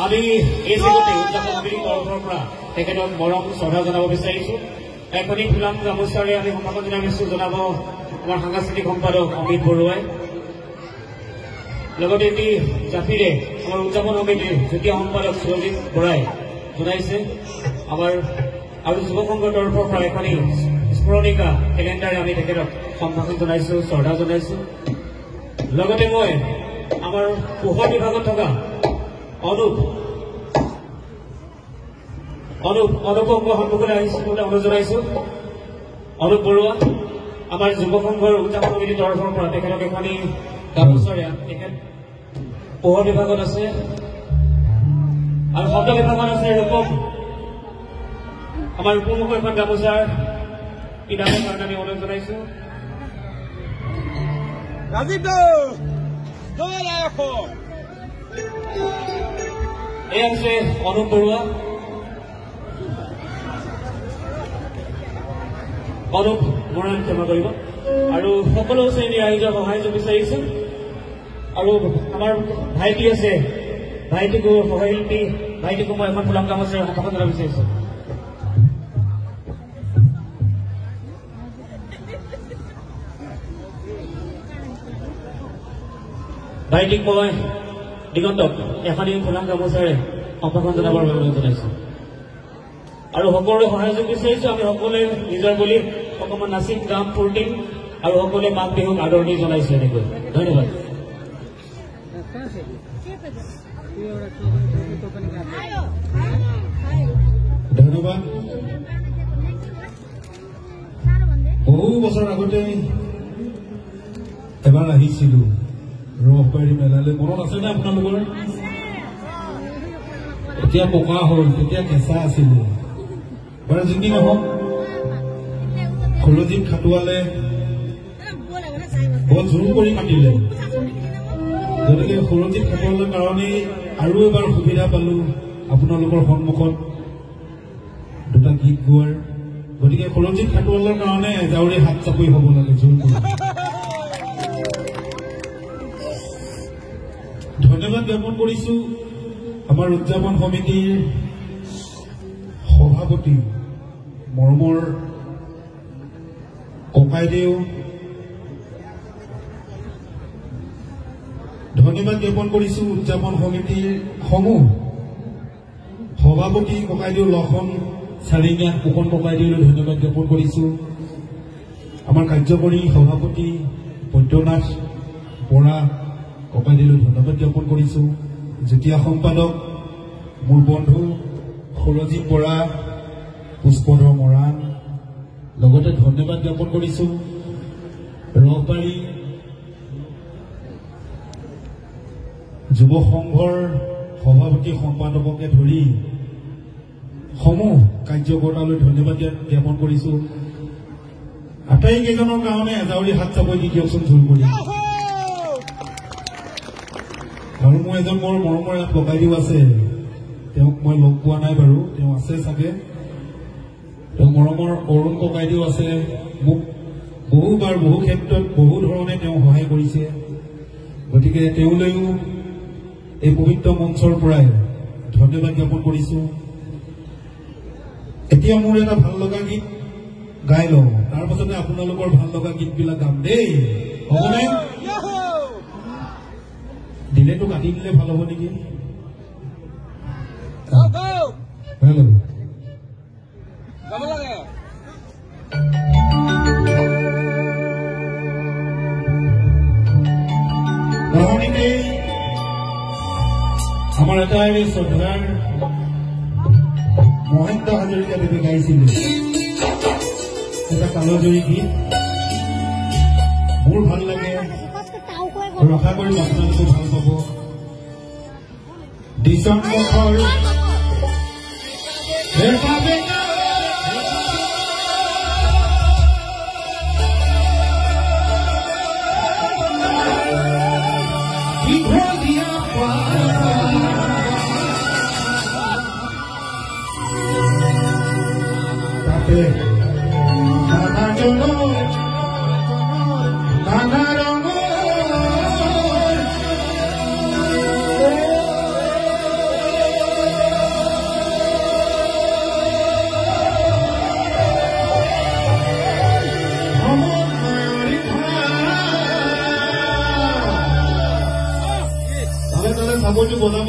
আমি এই যুগতে উদযাপন কমিটিৰ তৰফৰ পৰা তেখেতক মৰম শ্ৰদ্ধা জনাব বিচাৰিছো। এখনি ফুলাম গামোচাৰে আমি সমাগম জনাইছো জনাব আমাৰ সাংস্কৃতিক সম্পাদক অমিত বৰুৱাই। লগতে এটি জাতিৰে আমাৰ উদযাপন কমিটিৰ যুটীয়া সম্পাদক সুৰজিৎ বৰাই জনাইছে। আমাৰ আৰু যুৱ সংঘৰ তৰফৰ পৰা এখনি স্মৰণিকা কেলেণ্ডাৰে আমি তেখেতক সম্ভাষণ জনাইছো, শ্ৰদ্ধা জনাইছো। লগতে মই আমাৰ পোহৰ বিভাগত থকা অনুপক সন্মুখলৈ আহিছো বুলি অনুৰোধ জনাইছো। অনুপ বৰুৱা আমাৰ যুৱ সংঘৰ উদযাপন কমিটিৰ তৰফৰ পৰা তেখেতক এখনি গামোচাৰে তেখেত পোহৰ বিভাগত আছে আৰু শব্দ বিভাগত আছে ৰূপম। আমাৰ ৰূপমকো এখন গামোচাৰ পিন্ধাবৰ কাৰণে আমি অনুৰোধ জনাইছো। এই আছে অনুপ বৰুৱা। অনুপ বৰুৱাক ক্ষমা কৰিব। আৰু সকলো শ্ৰেণীৰ ৰাইজৰ সহায় বিচাৰিছো। আৰু আমাৰ ভাইটি আছে, ভাইটিকো সহশিল্পী ভাইটিকো মই এখন ফুলাম গামোচাৰে সম্ভাষণ জনাব বিচাৰিছো। ভাইটিক মই দিগন্তক এখনি ফুলাম গামোচাৰে সম্ভাষণ জনাবৰ বাবে অনুৰোধ জনাইছো। আৰু সকলোৰে সহযোগ বিচাৰিছো। আমি সকলোৱে নিজৰ বুলি অকণমান নাচিম, গাম, ফূৰ্তিম আৰু সকলোৱে মাঘ বিহুক আদৰণি জনাইছো। এনেকৈ ধন্যবাদ। ধন্যবাদ। বহু বছৰ আগতে এবাৰ আহিছিলো ৰসবাৰী মেলালৈ, মনত আছেনে আপোনালোকৰ? এতিয়া পকা হ'ল, তেতিয়া কেঁচা আছিলো। বাৰু যিকি নহওক, খলজিত খাটুৱালে বৰ জোৰ কৰি কাটিলে। গতিকে খলজিত খাটুৱালৰ কাৰণেই আৰু এবাৰ সুবিধা পালো আপোনালোকৰ সন্মুখত দুটা গীত গোৱাৰ। গতিকে খলজিত খাটুৱালৰ কাৰণে জাউৰী হাত চাপৰি হ'ব লাগে জোৰ কৰি। ধন্যবাদ জ্ঞাপন কৰিছো আমাৰ উদযাপন সমিতিৰ সভাপতি মৰমৰ ককাইদেউ। ধন্যবাদ জ্ঞাপন কৰিছো উদযাপন সমিতিৰ সমূহ সভাপতি ককাইদেউ লক্ষণ চাৰিঙীয়া ফুকন ককাইদেউলৈ ধন্যবাদ জ্ঞাপন কৰিছো। আমাৰ কাৰ্যকৰী সভাপতি বৈদ্যনাথ বৰা ককাইদেউলৈ ধন্যবাদ জ্ঞাপন কৰিছো। যুটীয়া সম্পাদক মোৰ বন্ধু সুৰজিৎ বৰা, পুষ্পধৰ মৰাণ, লগতে ধন্যবাদ জ্ঞাপন কৰিছো ৰসবাৰী যুৱ সংঘৰ সভাপতি সম্পাদককে ধৰি সমূহ কাৰ্যকৰ্তালৈ ধন্যবাদ জ্ঞাপন কৰিছো। আটাইকেইজনৰ কাৰণে জাউৰী হাত চাপৰি দি দিয়কচোন জোৰ কৰি। আৰু মোৰ এজন মোৰ মৰমৰ ইয়াত ককাইদেউ আছে, তেওঁক মই লগ পোৱা নাই বাৰু, তেওঁ আছে চাগে। তেওঁ মৰমৰ অৰুণ ককাইদেউ আছে, মোক বহুবাৰ বহু ক্ষেত্ৰত বহু ধৰণে তেওঁ সহায় কৰিছে। গতিকে তেওঁলৈও এই পবিত্ৰ মঞ্চৰ পৰাই ধন্যবাদ জ্ঞাপন কৰিছো এতিয়া মোৰ এটা ভাল লগা গীত গাই লওঁ তাৰ পাছতে আপোনালোকৰ ভাল লগা গীতবিলাক গাম দেই হ'বনে দিলেতো কাটি দিলে ভাল হ'ব নেকি হেল্ল' কাহিনীতে আমাৰ এটাই শ্ৰদ্ধাৰ মহেন্দ্ৰ হাজৰিকা দেৱে গাইছিল এটা কালজয়ী গীত মোৰ ভাল লাগে আৰু আশা কৰিম আপোনালোকে ভাল পাব ডিচেম্বৰ সামগ্ৰী বনাব